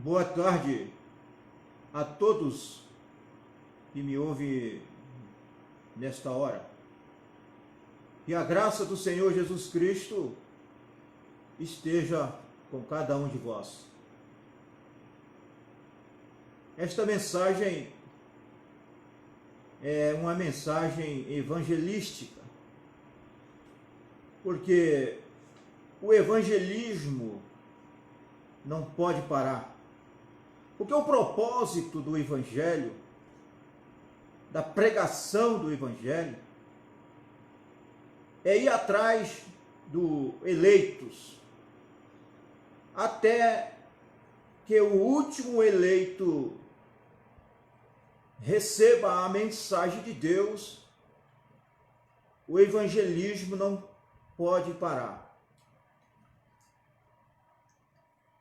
Boa tarde a todos que me ouvem nesta hora. Que a graça do Senhor Jesus Cristo esteja com cada um de vós. Esta mensagem é uma mensagem evangelística, porque o evangelismo não pode parar. Porque o propósito do Evangelho, da pregação do Evangelho, é ir atrás dos eleitos, até que o último eleito receba a mensagem de Deus. O evangelismo não pode parar.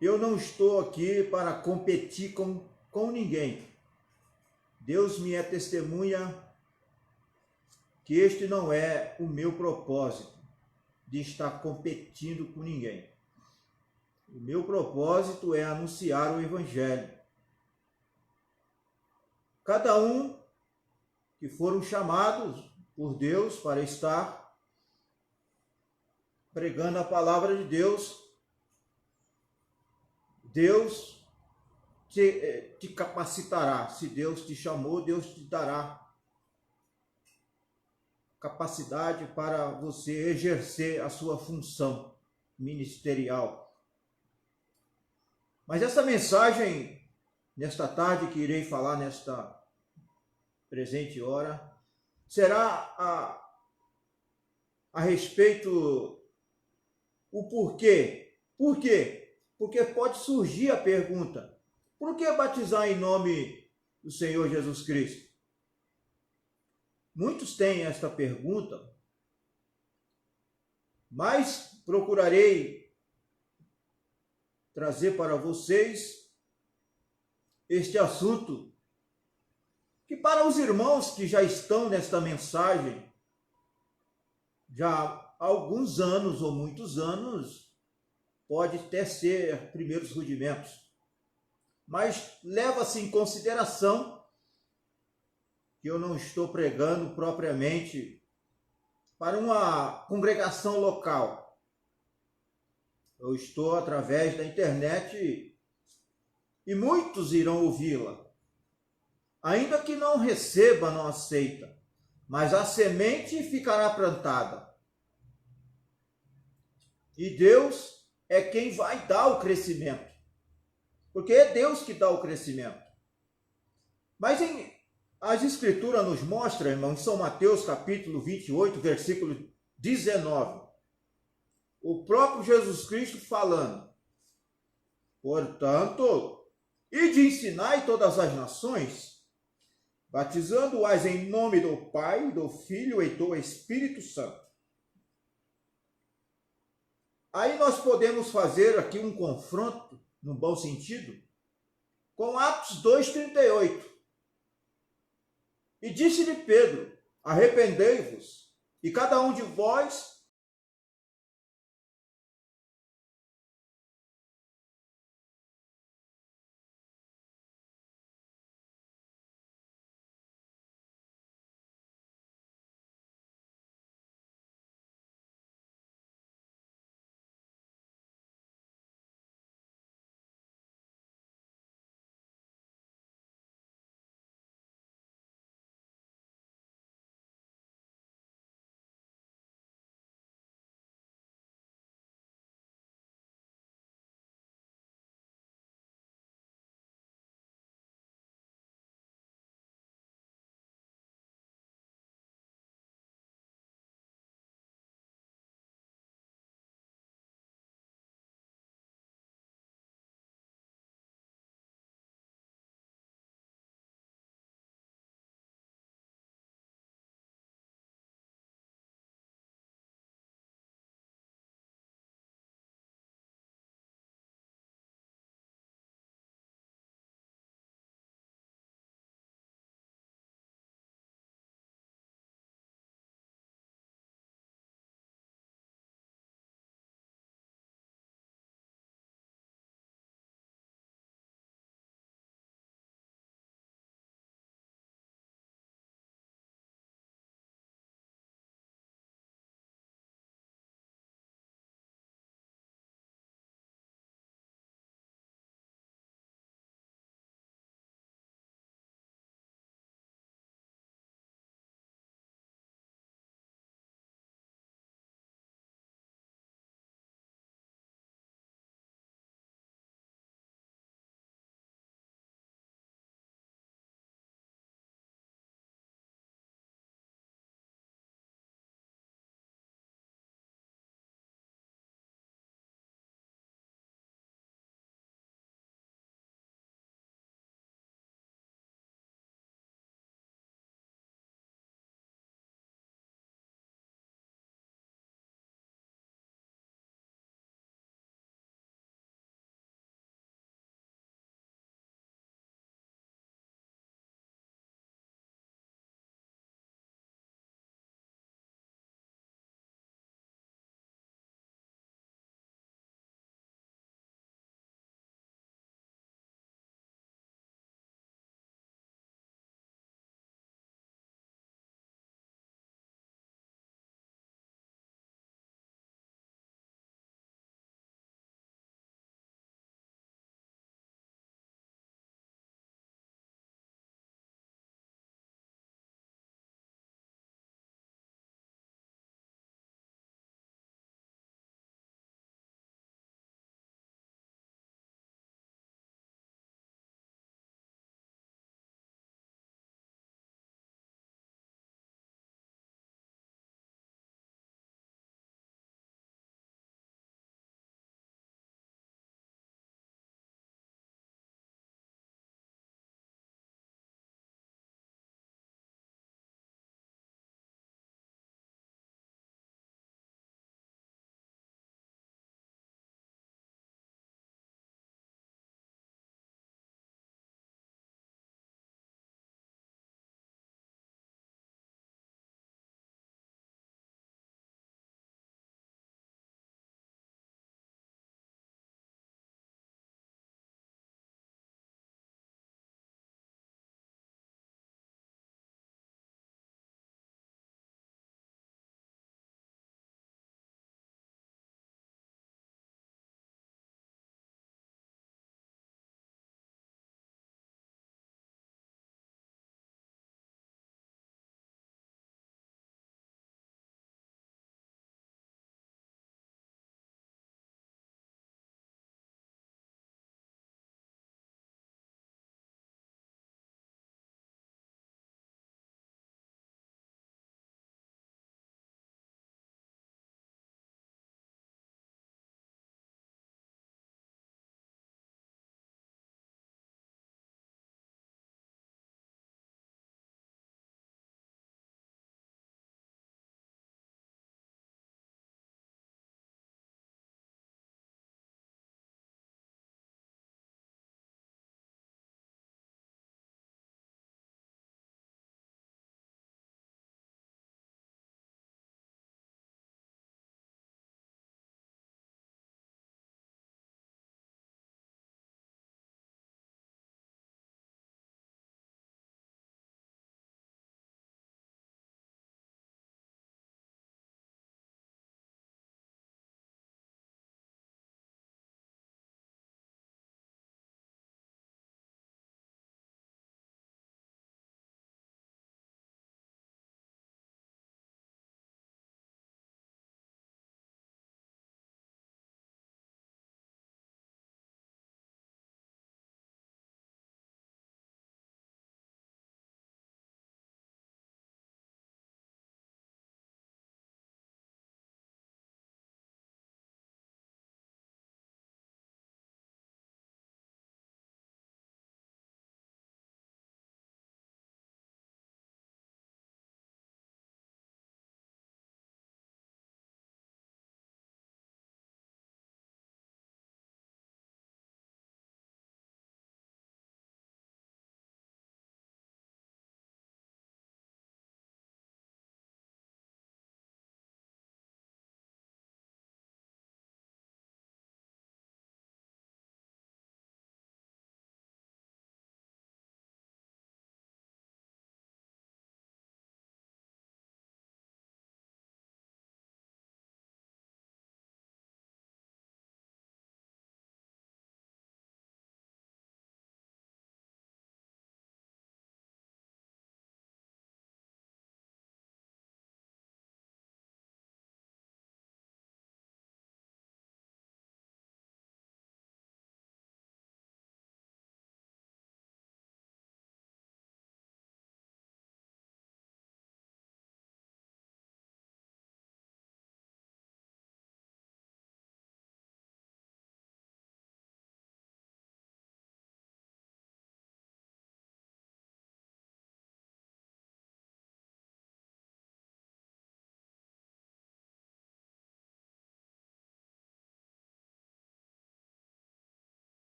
Eu não estou aqui para competir com ninguém. Deus me é testemunha que este não é o meu propósito, de estar competindo com ninguém. O meu propósito é anunciar o Evangelho. Cada um que foram chamados por Deus para estar pregando a palavra de Deus, Deus te capacitará. Se Deus te chamou, Deus te dará capacidade para você exercer a sua função ministerial. Mas essa mensagem, nesta tarde que irei falar nesta presente hora, será a respeito o porquê. Por quê? Porque pode surgir a pergunta: por que batizar em nome do Senhor Jesus Cristo? Muitos têm esta pergunta, mas procurarei trazer para vocês este assunto, que para os irmãos que já estão nesta mensagem, já há alguns anos ou muitos anos, pode até ser primeiros rudimentos, mas leva-se em consideração que eu não estou pregando propriamente para uma congregação local. Eu estou através da internet e muitos irão ouvi-la, ainda que não receba, não aceita, mas a semente ficará plantada. E Deus é quem vai dar o crescimento, porque é Deus que dá o crescimento. Mas as Escrituras nos mostram, irmão, em São Mateus capítulo 28, versículo 19, o próprio Jesus Cristo falando: portanto, ide ensinai todas as nações, batizando-as em nome do Pai, do Filho e do Espírito Santo. Aí nós podemos fazer aqui um confronto, no bom sentido, com Atos 2,38. E disse-lhe Pedro: arrependei-vos, e cada um de vós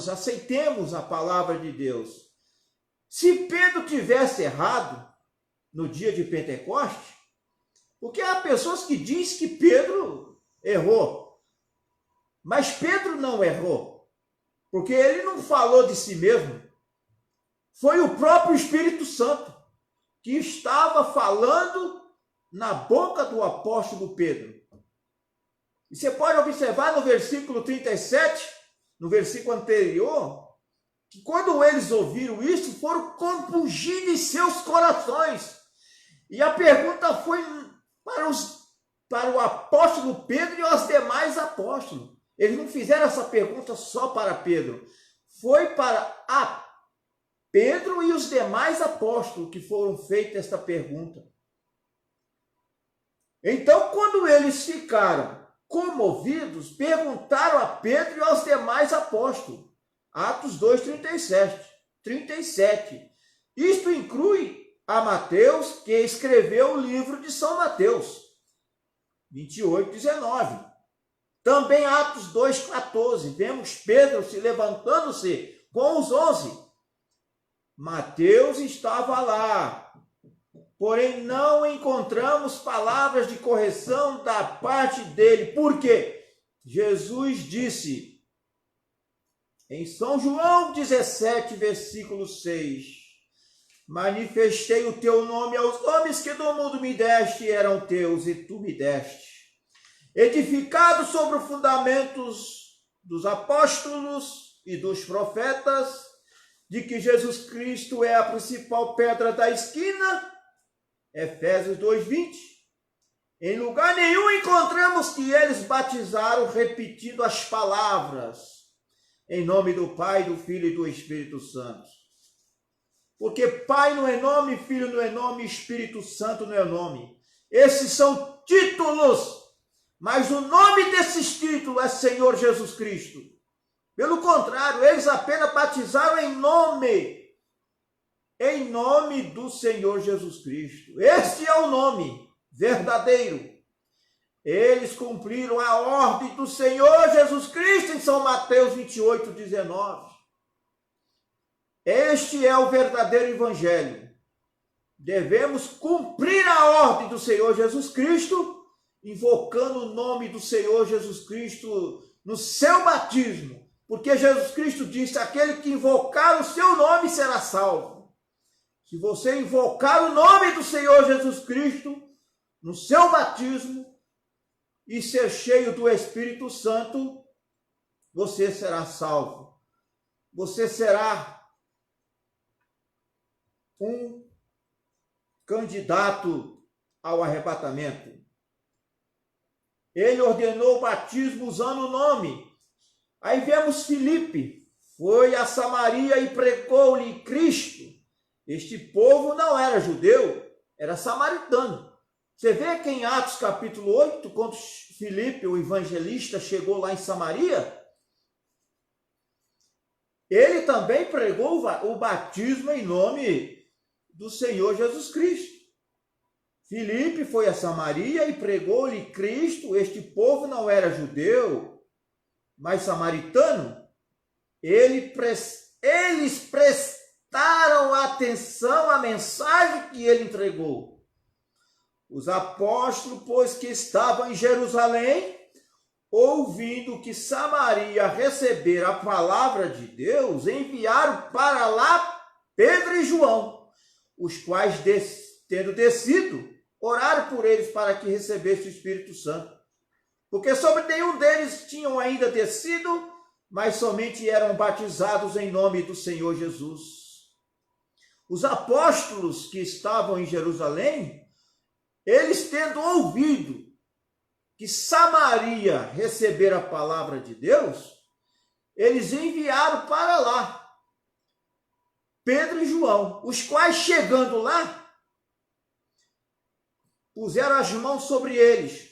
aceitemos a palavra de Deus. Se Pedro tivesse errado no dia de Pentecoste, porque há pessoas que dizem que Pedro errou, mas Pedro não errou, porque ele não falou de si mesmo. Foi o próprio Espírito Santo que estava falando na boca do apóstolo Pedro. E você pode observar no versículo 37, no versículo anterior, que quando eles ouviram isso, foram compungidos em seus corações. E a pergunta foi para o apóstolo Pedro e aos demais apóstolos. Eles não fizeram essa pergunta só para Pedro. Foi para Pedro e os demais apóstolos que foram feitas esta pergunta. Então, quando eles ficaram comovidos, perguntaram a Pedro e aos demais apóstolos. Atos 2:37. Isto inclui a Mateus, que escreveu o livro de São Mateus, 28:19. Também Atos 2:14, vemos Pedro se levantando-se com os 11. Mateus estava lá, porém não encontramos palavras de correção da parte dele. Por quê? Jesus disse em São João 17, versículo 6, manifestei o teu nome aos homens que do mundo me deste, eram teus e tu me deste. Edificado sobre os fundamentos dos apóstolos e dos profetas, de que Jesus Cristo é a principal pedra da esquina, Efésios 2:20. Em lugar nenhum encontramos que eles batizaram repetindo as palavras, em nome do Pai, do Filho e do Espírito Santo. Porque Pai não é nome, Filho não é nome, Espírito Santo não é nome. Esses são títulos, mas o nome desses títulos é Senhor Jesus Cristo. Pelo contrário, eles apenas batizaram em nome do Senhor Jesus Cristo. Este é o nome verdadeiro. Eles cumpriram a ordem do Senhor Jesus Cristo em São Mateus 28:19. Este é o verdadeiro evangelho. Devemos cumprir a ordem do Senhor Jesus Cristo, invocando o nome do Senhor Jesus Cristo no seu batismo. Porque Jesus Cristo disse, aquele que invocar o seu nome será salvo. Se você invocar o nome do Senhor Jesus Cristo no seu batismo e ser cheio do Espírito Santo, você será salvo. Você será um candidato ao arrebatamento. Ele ordenou o batismo usando o nome. Aí vemos Filipe, foi a Samaria e pregou-lhe Cristo. Este povo não era judeu, era samaritano. Você vê que em Atos capítulo 8, quando Filipe, o evangelista, chegou lá em Samaria, ele também pregou o batismo em nome do Senhor Jesus Cristo. Filipe foi a Samaria e pregou-lhe Cristo. Este povo não era judeu, mas samaritano. Eles prestaram atenção à mensagem que ele entregou. Os apóstolos, pois que estavam em Jerusalém, ouvindo que Samaria recebera a palavra de Deus, enviaram para lá Pedro e João, os quais, tendo descido, oraram por eles para que recebessem o Espírito Santo. Porque sobre nenhum deles tinham ainda descido, mas somente eram batizados em nome do Senhor Jesus. Os apóstolos que estavam em Jerusalém, eles tendo ouvido que Samaria recebera a palavra de Deus, eles enviaram para lá Pedro e João, os quais, chegando lá, puseram as mãos sobre eles,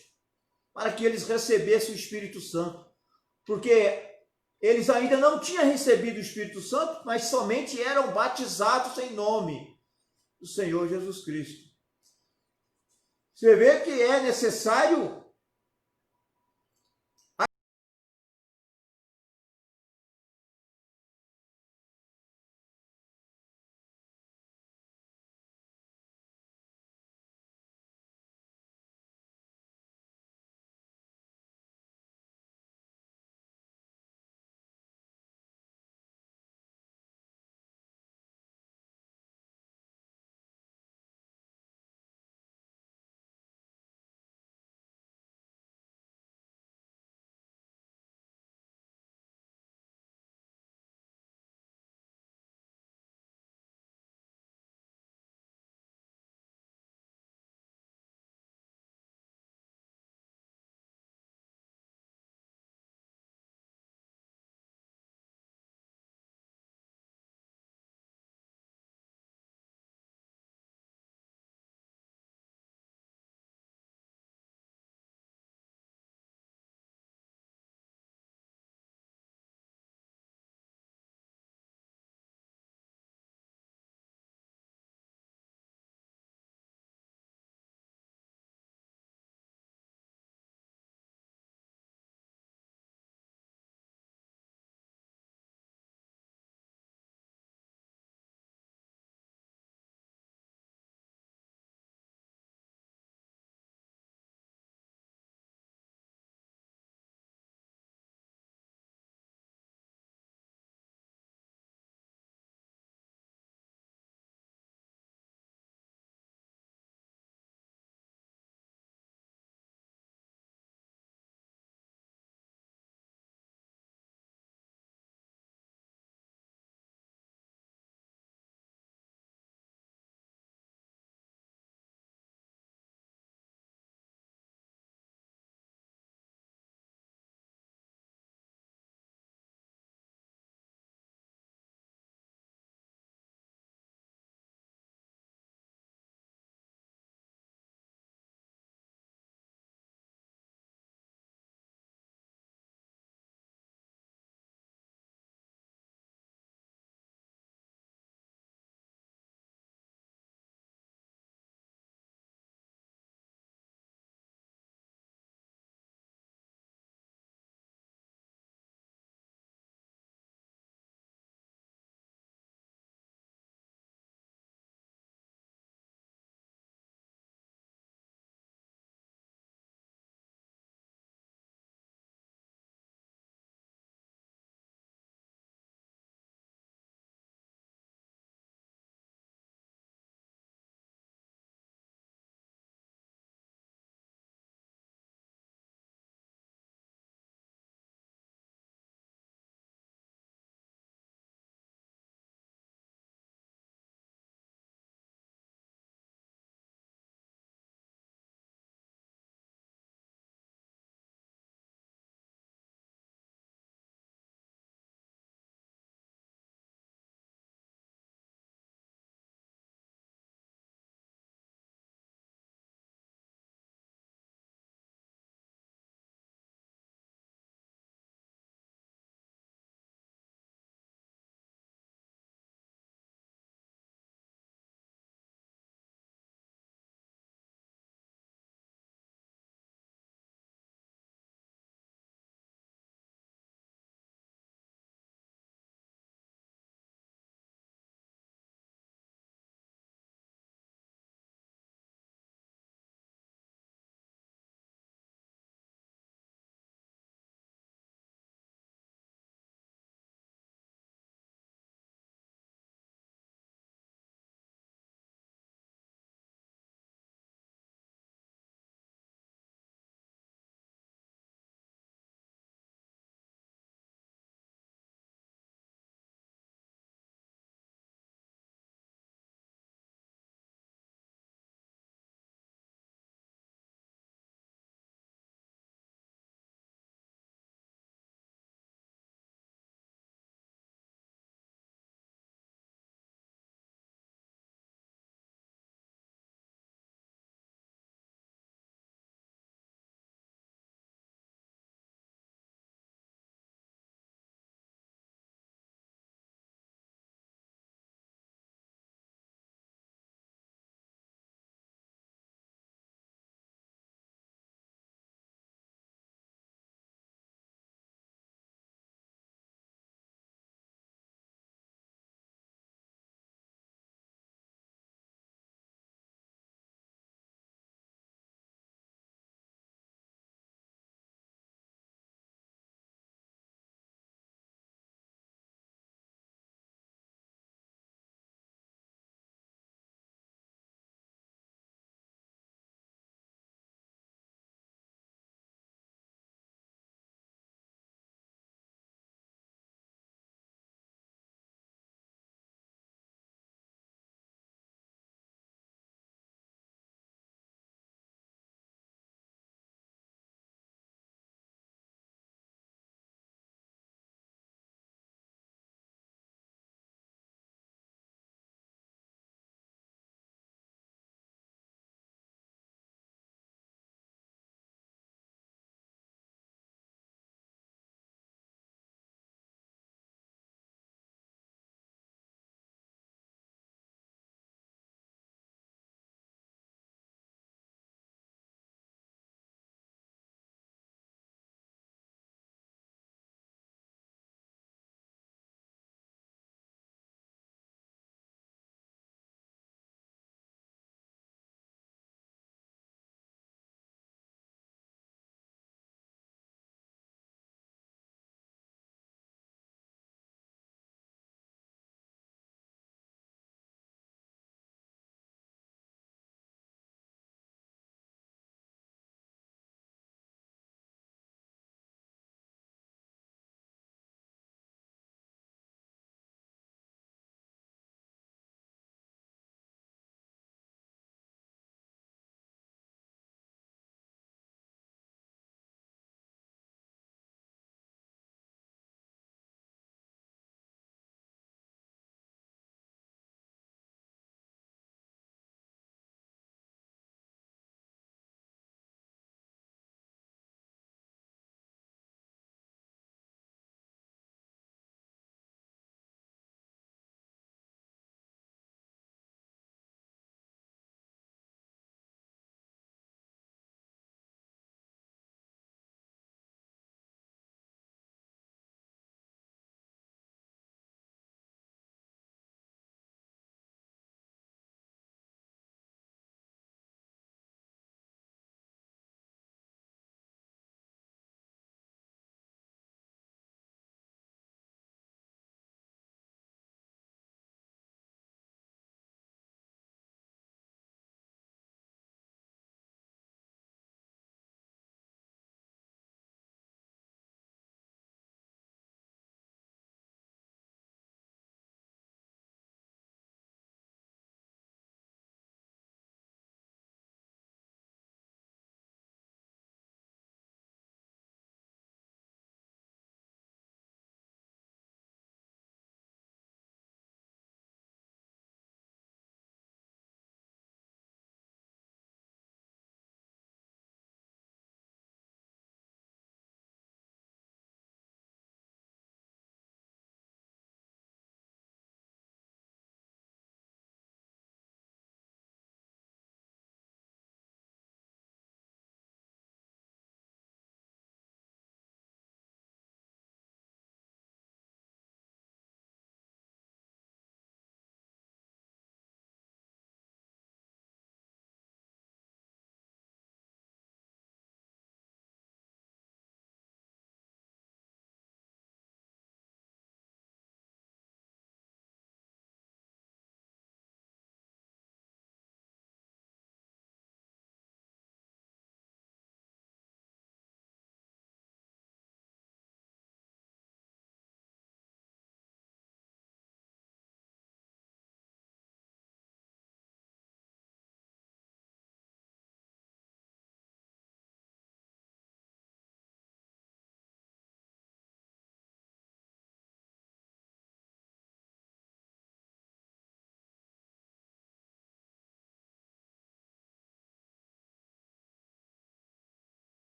para que eles recebessem o Espírito Santo. Porque eles ainda não tinham recebido o Espírito Santo, mas somente eram batizados em nome do Senhor Jesus Cristo. Você vê que é necessário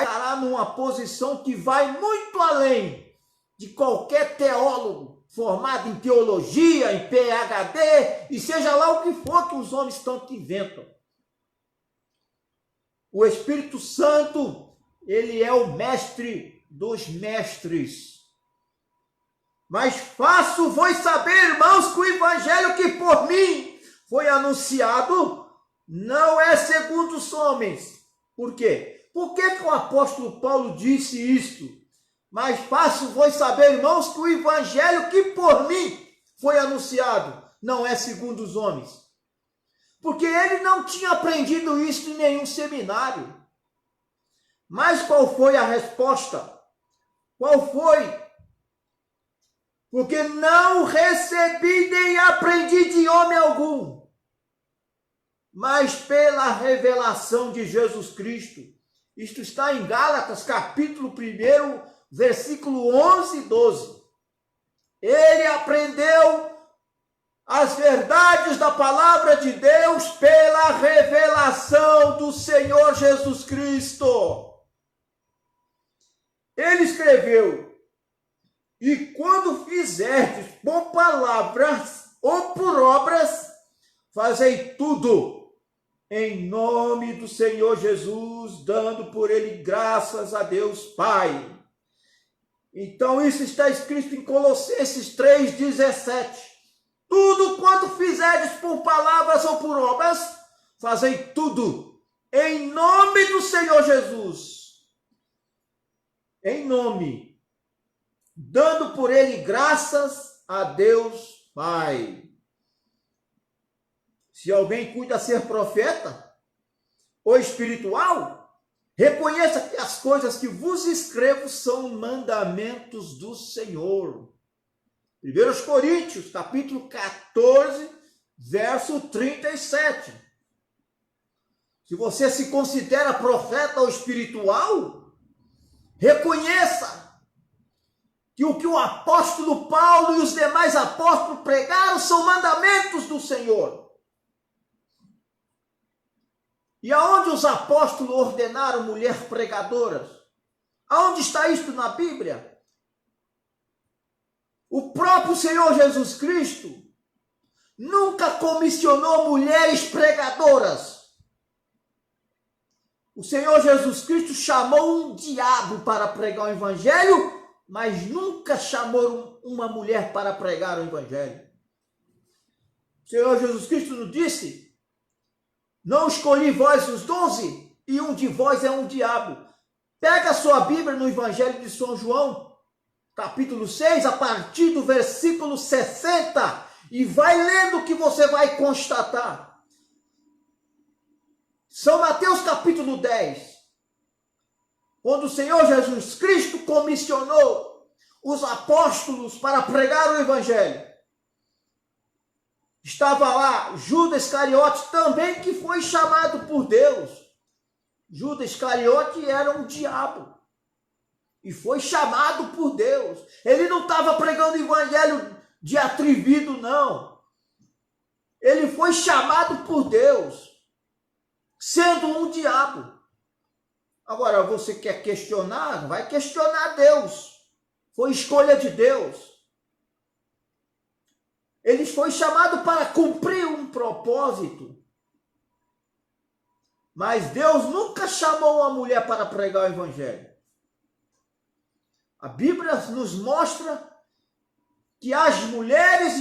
colocará numa posição que vai muito além de qualquer teólogo formado em teologia, em PhD, e seja lá o que for que os homens tanto inventam. O Espírito Santo, ele é o mestre dos mestres. Mas faço vos saber, irmãos, que o evangelho que por mim foi anunciado não é segundo os homens. Por quê? Por que o apóstolo Paulo disse isto? Mas faço vos saber, irmãos, que o evangelho que por mim foi anunciado não é segundo os homens. Porque ele não tinha aprendido isso em nenhum seminário. Mas qual foi a resposta? Qual foi? Porque não recebi nem aprendi de homem algum, mas pela revelação de Jesus Cristo. Isto está em Gálatas, capítulo 1, versículo 11 e 12. Ele aprendeu as verdades da palavra de Deus pela revelação do Senhor Jesus Cristo. Ele escreveu: e quando fizerdes por palavras ou por obras, fazei tudo em nome do Senhor Jesus, dando por ele graças a Deus Pai. Então isso está escrito em Colossenses 3,17. Tudo quanto fizerdes por palavras ou por obras, fazei tudo em nome do Senhor Jesus. Em nome, dando por ele graças a Deus Pai. Se alguém cuida ser profeta ou espiritual, reconheça que as coisas que vos escrevo são mandamentos do Senhor. 1 Coríntios, capítulo 14, verso 37. Se você se considera profeta ou espiritual, reconheça que o que o apóstolo Paulo e os demais apóstolos pregaram são mandamentos do Senhor. E aonde os apóstolos ordenaram mulheres pregadoras? Aonde está isto na Bíblia? O próprio Senhor Jesus Cristo nunca comissionou mulheres pregadoras. O Senhor Jesus Cristo chamou um diabo para pregar o evangelho, mas nunca chamou uma mulher para pregar o evangelho. O Senhor Jesus Cristo nos disse: não escolhi vós os 12, e um de vós é um diabo. Pega a sua Bíblia no Evangelho de São João, capítulo 6, a partir do versículo 60, e vai lendo que você vai constatar. São Mateus, capítulo 10, quando o Senhor Jesus Cristo comissionou os apóstolos para pregar o evangelho. Estava lá Judas Iscariote também, que foi chamado por Deus. Judas Iscariote era um diabo e foi chamado por Deus. Ele não estava pregando o evangelho de atrevido, não. Ele foi chamado por Deus, sendo um diabo. Agora, você quer questionar? Vai questionar Deus. Foi escolha de Deus. Ele foi chamado para cumprir um propósito. Mas Deus nunca chamou uma mulher para pregar o evangelho. A Bíblia nos mostra que as mulheres